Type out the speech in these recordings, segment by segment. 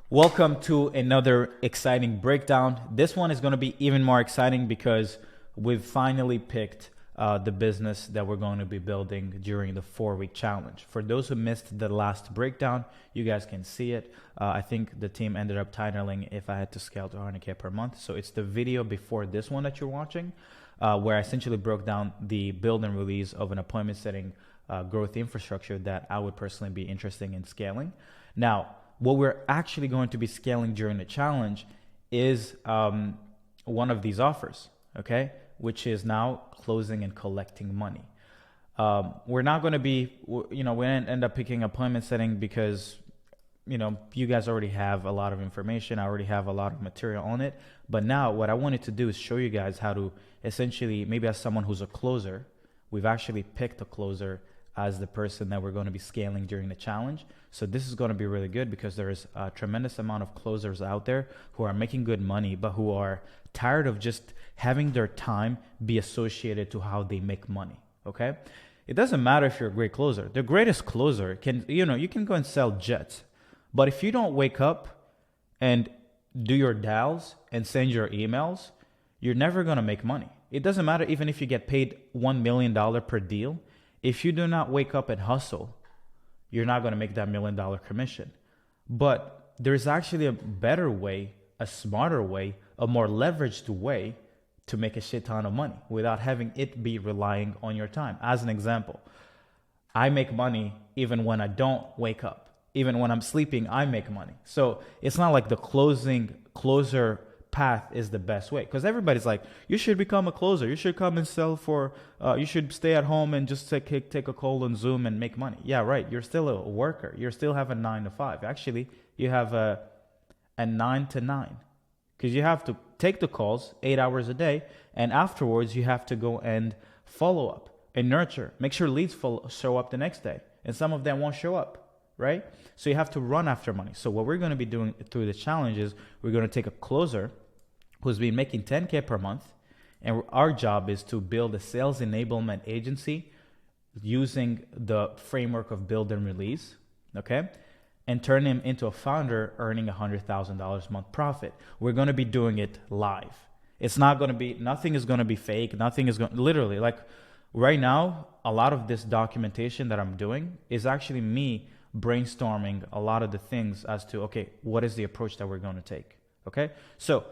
Welcome to another exciting breakdown. This one is going to be even more exciting because we've finally picked the business that we're going to be building during the 4-week challenge. For those who missed the last breakdown, you guys can see it. I think the team ended up titling if I had to scale to 100K per month. So it's the video before this one that you're watching, where I essentially broke down the build and release of an appointment setting growth infrastructure that I would personally be interested in scaling. Now, what we're actually going to be scaling during the challenge is one of these offers, okay? Which is now closing and collecting money. We're not going to be, we didn't end up picking appointment setting because, you guys already have a lot of information. I already have a lot of material on it. But now what I wanted to do is show you guys how to essentially, maybe as someone who's a closer, we've actually picked a closer as the person that we're going to be scaling during the challenge. So this is going to be really good because there's a tremendous amount of closers out there who are making good money, but who are tired of just having their time be associated to how they make money, okay? It doesn't matter if you're a great closer. The greatest closer can, you can go and sell jets. But if you don't wake up and do your dials and send your emails, you're never going to make money. It doesn't matter even if you get paid $1 million per deal. If you do not wake up and hustle, you're not going to make that $1 million commission. But there's actually a better way, a smarter way, a more leveraged way to make a shit ton of money without having it be relying on your time. As an example, I make money even when I don't wake up. Even when I'm sleeping, I make money. So it's not like the closer path is the best way, because everybody's like, you should become a closer, you should come and sell for you should stay at home and just take a call on Zoom and make money. Yeah, right, you're still a worker, you still have a 9 to 5. Actually, you have a 9 to 9, because you have to take the calls 8 hours a day, and afterwards you have to go and follow up and nurture, make sure leads show up the next day, and some of them won't show up, right? So you have to run after money. So what we're going to be doing through the challenge is we're going to take a closer who's been making 10K per month, and our job is to build a sales enablement agency using the framework of build and release, okay? And turn him into a founder earning $100,000 a month profit. We're going to be doing it live. It's not going to be, nothing is going to be fake. Nothing is going, literally, like right now, a lot of this documentation that I'm doing is actually me brainstorming a lot of the things as to, okay, what is the approach that we're going to take, okay? So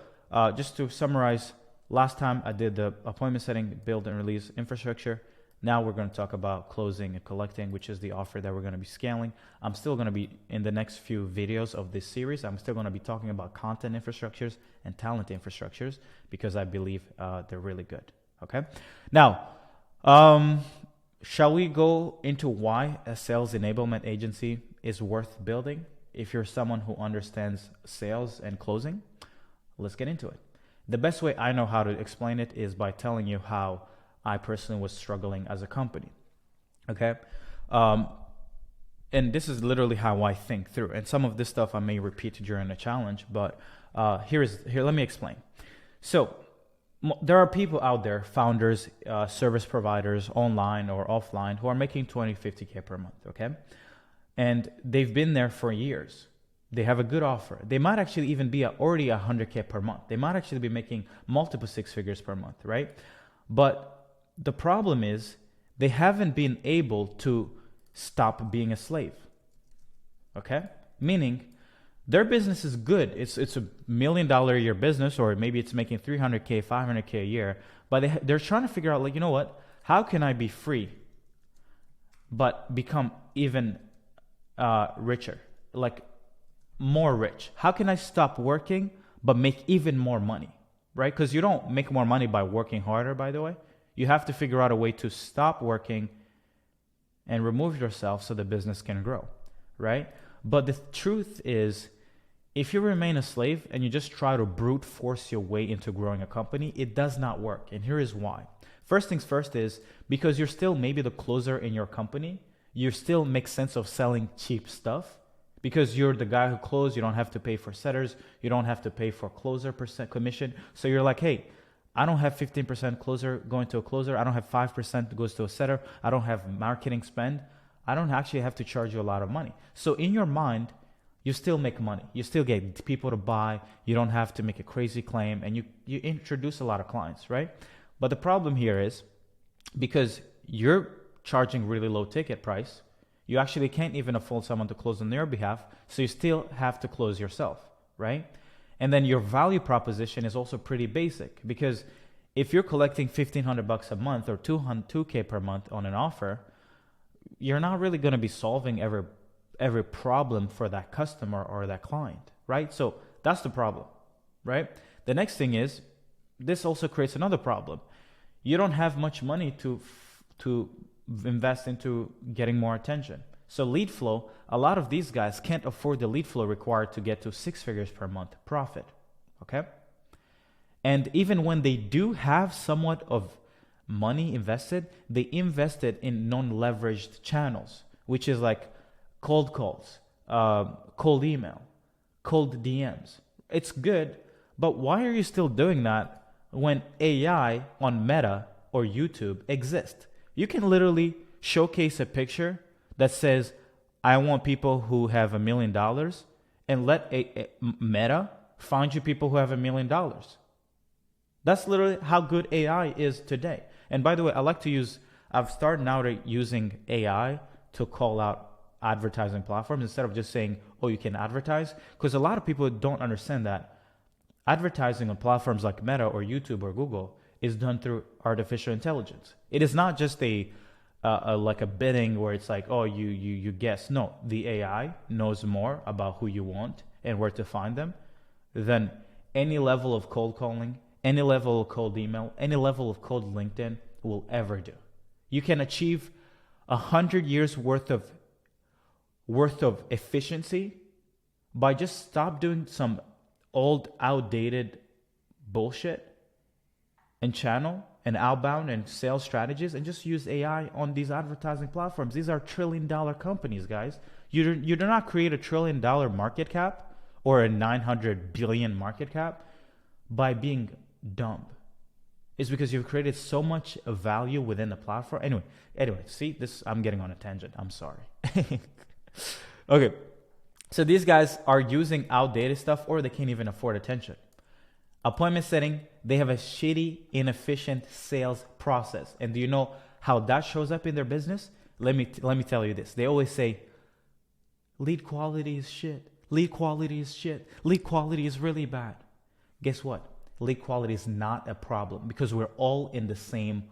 just to summarize, last time I did the appointment setting, build and release infrastructure. Now we're going to talk about closing and collecting, which is the offer that we're going to be scaling. I'm still going to be, in the next few videos of this series, I'm still going to be talking about content infrastructures and talent infrastructures because I believe they're really good, okay? Now, shall we go into why a sales enablement agency is worth building if you're someone who understands sales and closing? Let's get into it. The best way I know how to explain it is by telling you how I personally was struggling as a company, okay? And this is literally how I think through. And some of this stuff I may repeat during the challenge, but here, let me explain. So there are people out there, founders, service providers, online or offline, who are making 20, 50K per month, okay? And they've been there for years. They have a good offer. They might actually even be already 100K per month. They might actually be making multiple 6 figures per month, right? But the problem is they haven't been able to stop being a slave, okay? Meaning their business is good. It's $1 million a year business, or maybe it's making 300K, 500K a year, but they're trying to figure out, like, you know what? How can I be free but become even richer, like more rich? How can I stop working but make even more money, right? Because you don't make more money by working harder, by the way. You have to figure out a way to stop working and remove yourself so the business can grow, right? But the truth is, if you remain a slave and you just try to brute force your way into growing a company, it does not work. And here is why. First things first is because you're still maybe the closer in your company, you still make sense of selling cheap stuff. Because you're the guy who closed, you don't have to pay for setters, you don't have to pay for closer percent commission. So you're like, hey, I don't have 15% closer going to a closer. I don't have 5% that goes to a setter. I don't have marketing spend. I don't actually have to charge you a lot of money. So in your mind, you still make money. You still get people to buy. You don't have to make a crazy claim, and you introduce a lot of clients, right? But the problem here is because you're charging really low ticket price, you actually can't even afford someone to close on their behalf, so you still have to close yourself, right? And then your value proposition is also pretty basic, because if you're collecting $1,500 a month or $2K per month on an offer, you're not really going to be solving every problem for that customer or that client, right? So that's the problem, right? The next thing is, this also creates another problem. You don't have much money to invest into getting more attention. So lead flow, a lot of these guys can't afford the lead flow required to get to 6 figures per month profit, okay? And even when they do have somewhat of money invested, they invested in non-leveraged channels, which is like cold calls, cold email, cold DMs. It's good, but why are you still doing that when AI on Meta or YouTube exists? You can literally showcase a picture that says, I want people who have $1 million, and let a Meta find you people who have $1 million. That's literally how good AI is today. And by the way, I've started now using AI to call out advertising platforms instead of just saying, oh, you can advertise. Because a lot of people don't understand that advertising on platforms like Meta or YouTube or Google is done through artificial intelligence. It is not just like a bidding where it's like, oh, you guess. No, the AI knows more about who you want and where to find them than any level of cold calling, any level of cold email, any level of cold LinkedIn will ever do. You can achieve 100 years worth of efficiency by just stop doing some old, outdated bullshit and channel and outbound and sales strategies, and just use AI on these advertising platforms. These are $1 trillion companies, guys. You do not create a $1 trillion market cap or a 900 billion market cap by being dumb. It's because you've created so much value within the platform. Anyway, see this, I'm getting on a tangent. I'm sorry. Okay. So these guys are using outdated stuff, or they can't even afford attention. Appointment setting, they have a shitty, inefficient sales process. And do you know how that shows up in their business? Let me tell you this. They always say, lead quality is shit. Lead quality is shit. Lead quality is really bad. Guess what? Lead quality is not a problem, because we're all in the same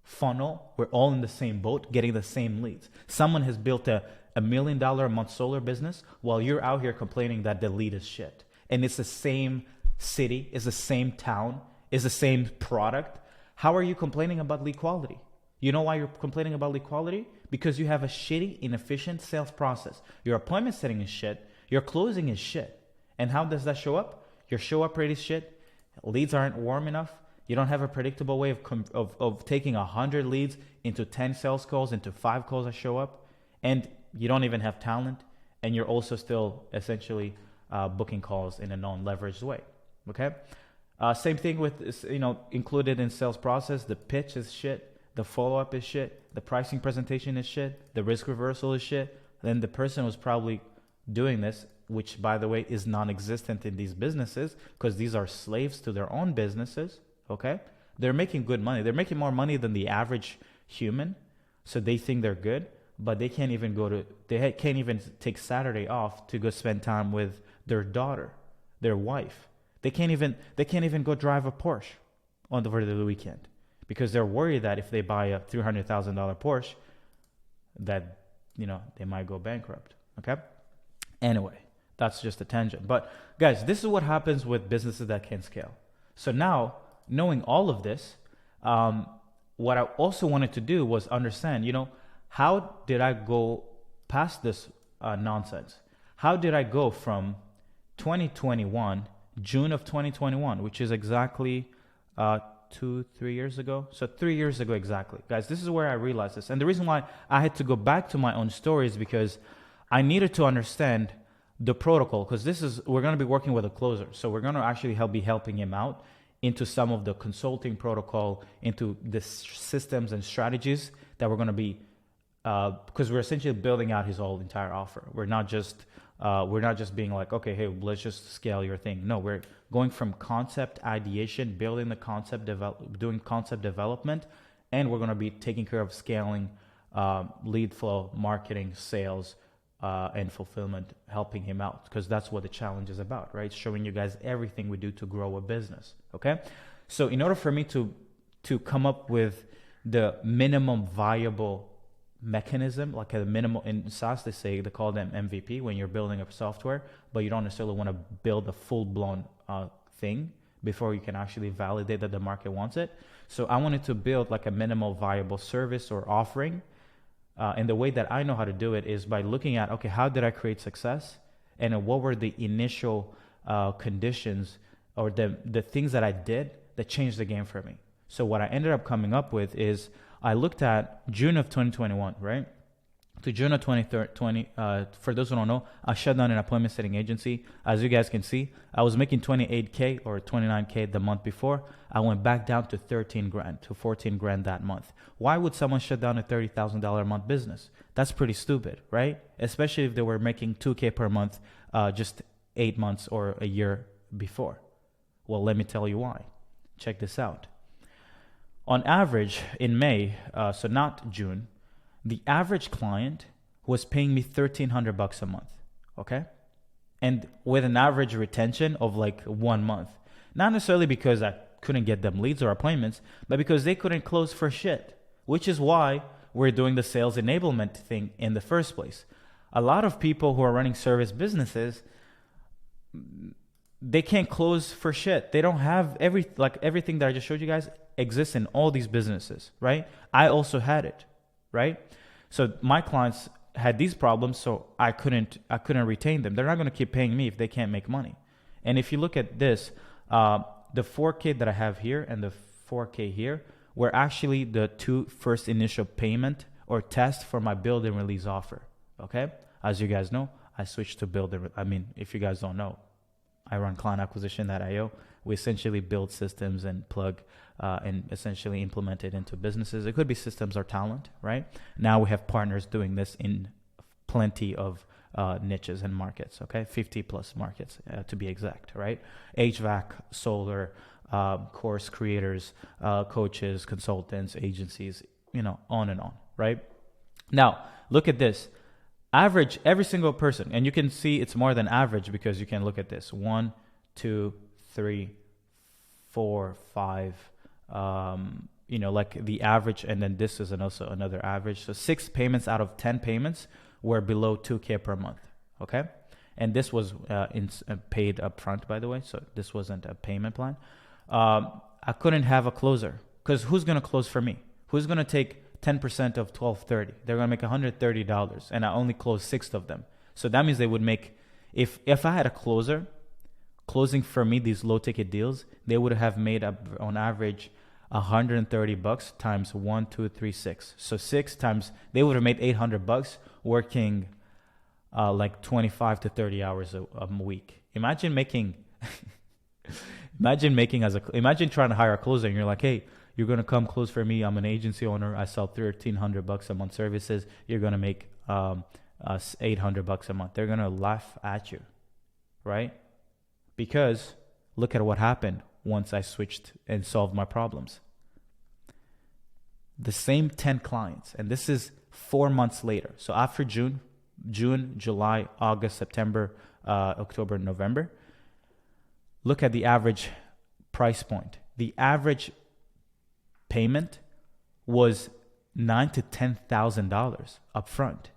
funnel. We're all in the same boat, getting the same leads. Someone has built a $1 million a month solar business while you're out here complaining that the lead is shit. And it's the same city, is the same town, is the same product. How are you complaining about lead quality? You know why you're complaining about lead quality? Because you have a shitty, inefficient sales process. Your appointment setting is shit. Your closing is shit. And how does that show up? Your show up rate is shit. Leads aren't warm enough. You don't have a predictable way of taking 100 leads into 10 sales calls, into 5 calls that show up. And you don't even have talent. And you're also still essentially booking calls in a non-leveraged way. Okay? Same thing with, included in sales process. The pitch is shit. The follow-up is shit. The pricing presentation is shit. The risk reversal is shit. Then the person was probably doing this, which, by the way, is non-existent in these businesses, because these are slaves to their own businesses, okay? They're making good money. They're making more money than the average human, so they think they're good, but they can't even can't even take Saturday off to go spend time with their daughter, their wife. They can't even go drive a Porsche over the weekend, because they're worried that if they buy a $300,000 Porsche, that, they might go bankrupt, okay? Anyway, that's just a tangent. But guys, this is what happens with businesses that can scale. So now, knowing all of this, what I also wanted to do was understand, how did I go past this nonsense? How did I go from 2021, June of 2021, which is exactly 3 years ago? So 3 years ago exactly. Guys, this is where I realized this. And the reason why I had to go back to my own story is because I needed to understand the protocol, because we're going to be working with a closer. So we're going to actually be helping him out into some of the consulting protocol, into the systems and strategies that we're going to be, because we're essentially building out his whole entire offer. We're not just We're not just being like, okay, hey, let's just scale your thing. No, we're going from concept ideation, building the concept, doing concept development, and we're going to be taking care of scaling, lead flow, marketing, sales, and fulfillment, helping him out, because that's what the challenge is about, right? Showing you guys everything we do to grow a business. Okay, so in order for me to come up with the minimum viable mechanism, like a minimal, in SaaS they call them MVP when you're building a software, but you don't necessarily want to build a full-blown thing before you can actually validate that the market wants it. So I wanted to build like a minimal viable service or offering, and the way that I know how to do it is by looking at, okay, how did I create success, and what were the initial conditions or the things that I did that changed the game for me. So what I ended up coming up with is I looked at June of 2021, right? To June of 2020, for those who don't know, I shut down an appointment setting agency. As you guys can see, I was making 28K or 29K the month before. I went back down to 13 grand, to 14 grand that month. Why would someone shut down a $30,000 a month business? That's pretty stupid, right? Especially if they were making 2K per month just 8 months or a year before. Well, let me tell you why. Check this out. On average, in May, so not June, the average client was paying me $1,300 a month, okay? And with an average retention of like 1 month. Not necessarily because I couldn't get them leads or appointments, but because they couldn't close for shit, which is why we're doing the sales enablement thing in the first place. A lot of people who are running service businesses, they can't close for shit. They don't have everything that I just showed you guys exists in all these businesses, right? I also had it, right? So my clients had these problems, so I couldn't retain them. They're not going to keep paying me if they can't make money. And if you look at this, the 4K that I have here and the 4K here were actually the two first initial payment or test for my build and release offer, okay? As you guys know, I switched to if you guys don't know, I run client acquisition.io. We essentially build systems and plug and essentially implement it into businesses. It could be systems or talent, right? Now we have partners doing this in plenty of niches and markets, okay? 50 plus markets to be exact, right? HVAC, solar, course creators, coaches, consultants, agencies, on and on, right? Now, look at this. Average, every single person, and you can see it's more than average because you can look at this. 1, 2, 3, 4, 5, like the average, and then this is also another average. So 6 payments out of 10 payments were below 2K per month, okay? And this was paid upfront, by the way, so this wasn't a payment plan. I couldn't have a closer because who's going to close for me? Who's going to take 10% of $1,230? They're going to make $130, and I only closed 6 of them. So that means they would make, if I had a closer closing for me these low ticket deals, they would have made up on average $130 times 1, 2, 3, 6. So 6 times, they would have made $800 working like 25 to 30 hours a week. Imagine trying to hire a closer and you're like, hey, you're going to come close for me. I'm an agency owner. I sell $1,300 a month services. You're going to make $800 a month. They're going to laugh at you, right? Because look at what happened once I switched and solved my problems. The same 10 clients, and this is 4 months later. So after June, July, August, September, October, November, look at the average price point. The average payment was $9,000 to $10,000 up front,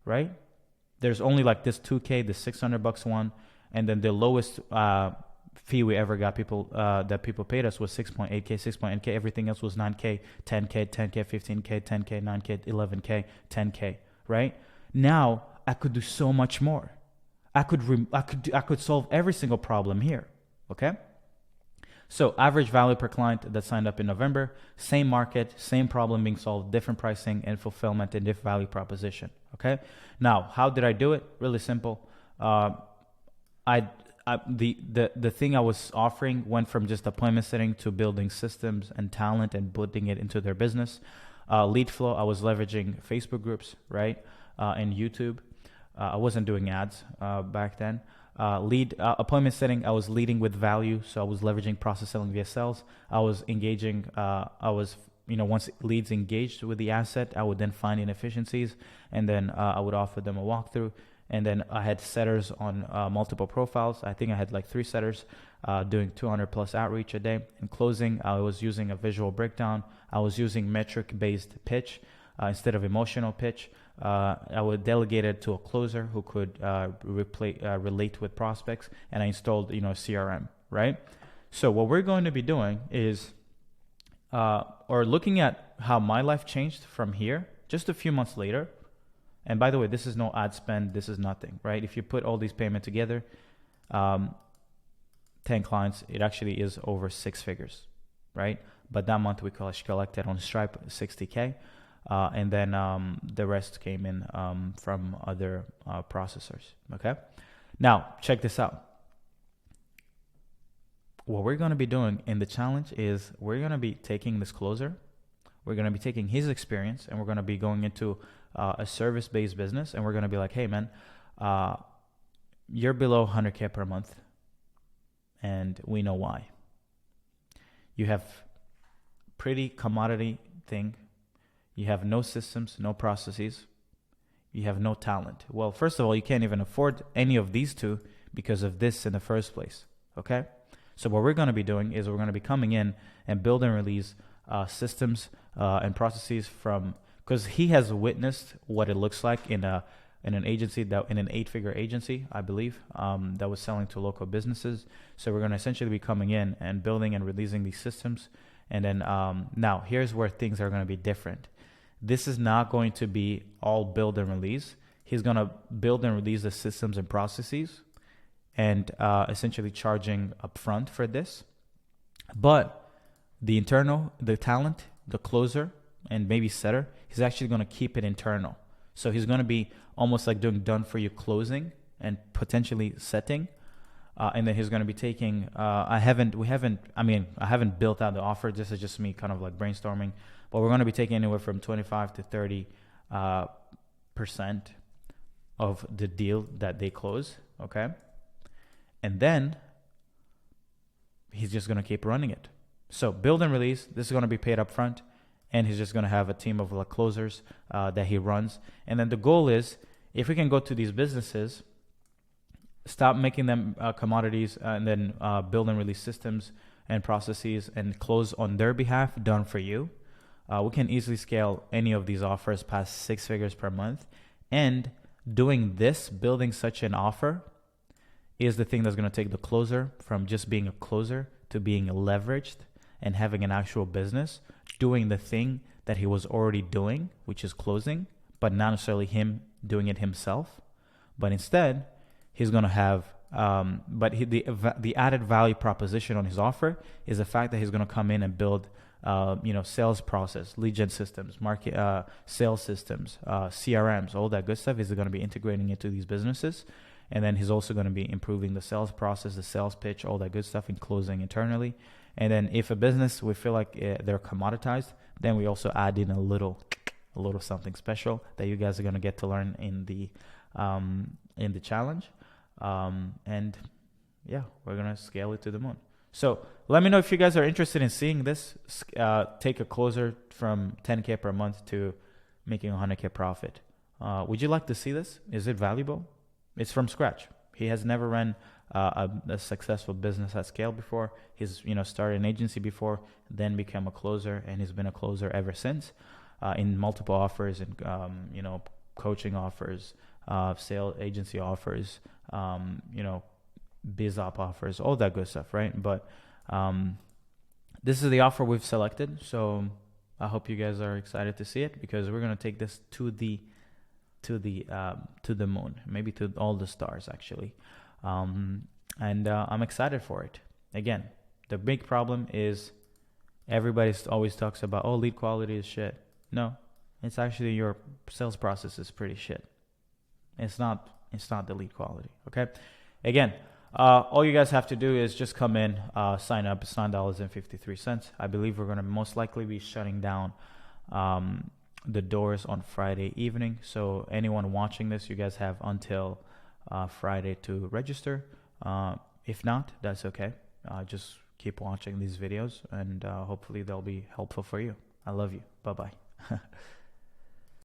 right? There's only like this 2K, the $600 one, and then the lowest fee we ever got that people paid us was 6.8K, 6.8K. Everything else was 9K, 10K, 10K, 15K, 10K, 9K, 11K, 10K, right? Now I could do so much more. I could solve every single problem here, okay? So average value per client that signed up in November, same market, same problem being solved, different pricing and fulfillment and different value proposition. Okay. Now, how did I do it? Really simple. The thing I was offering went from just appointment setting to building systems and talent and putting it into their business. Lead flow, I was leveraging Facebook groups, right, and YouTube. I wasn't doing ads back then. Lead appointment setting, I was leading with value. So I was leveraging process selling via sales. I was engaging, once leads engaged with the asset, I would then find inefficiencies, and then I would offer them a walkthrough. And then I had setters on multiple profiles. I think I had like 3 setters doing 200 plus outreach a day. In closing, I was using a visual breakdown. I was using metric-based pitch instead of emotional pitch. I would delegate it to a closer who could relate with prospects, and I installed CRM, right? So what we're going to be doing is, or looking at how my life changed from here, just a few months later. And by the way, this is no ad spend. This is nothing, right? If you put all these payments together, 10 clients, it actually is over 6 figures, right? But that month we collected on Stripe 60K. And then the rest came in from other processors, okay? Now, check this out. What we're going to be doing in the challenge is we're going to be taking this closer. We're going to be taking his experience, and we're going to be going into a service-based business, and we're going to be like, hey, man, you're below 100K per month, and we know why. You have pretty commodity thing. You have no systems, no processes. You have no talent. Well, first of all, you can't even afford any of these two because of this in the first place, okay? So what we're going to be doing is we're going to be coming in and build and release systems and processes from, because he has witnessed what it looks like in an agency, that in an 8-figure agency, I believe, that was selling to local businesses. So we're going to essentially be coming in and building and releasing these systems. And then now here's where things are going to be different. This is not going to be all build and release. He's going to build and release the systems and processes, and essentially charging upfront for this. But the talent, the closer, and maybe setter, he's actually going to keep it internal. So he's going to be almost like doing done for you closing and potentially setting. And then he's going to be taking, I haven't built out the offer. This is just me kind of like brainstorming, but we're going to be taking anywhere from 25 to 30% of the deal that they close. Okay. And then he's just going to keep running it. So build and release, this is going to be paid up front, and he's just going to have a team of like closers that he runs. And then the goal is, if we can go to these businesses, stop making them commodities, and then build and release systems and processes and close on their behalf, done for you. We can easily scale any of these offers past 6 figures per month. And doing this, building such an offer, is the thing that's going to take the closer from just being a closer to being leveraged and having an actual business, doing the thing that he was already doing, which is closing, but not necessarily him doing it himself. But instead, he's going to have, the added value proposition on his offer is the fact that he's going to come in and build, sales process, lead gen systems, market, sales systems, CRMs, all that good stuff. He's going to be integrating into these businesses. And then he's also going to be improving the sales process, the sales pitch, all that good stuff, and closing internally. And then if a business, we feel like they're commoditized, then we also add in a little something special that you guys are going to get to learn in the challenge. And yeah, we're going to scale it to the moon. So let me know if you guys are interested in seeing this, take a closer from 10K per month to making 100K profit. Would you like to see this? Is it valuable? It's from scratch. He has never run a successful business at scale before. He's started an agency before, then became a closer, and he's been a closer ever since, in multiple offers and coaching offers, sale agency offers, biz op offers, all that good stuff, right? But this is the offer we've selected, so I hope you guys are excited to see it, because we're gonna take this to the moon, maybe to all the stars actually. And I'm excited for it. Again, the big problem is everybody always talks about, lead quality is shit. No, it's actually your sales process is pretty shit. It's not the lead quality. Okay. Again, all you guys have to do is just come in, sign up. It's $9.53. I believe we're going to most likely be shutting down the doors on Friday evening. So anyone watching this, you guys have until Friday to register. If not, that's okay. Just keep watching these videos, and hopefully they'll be helpful for you. I love you. Bye bye.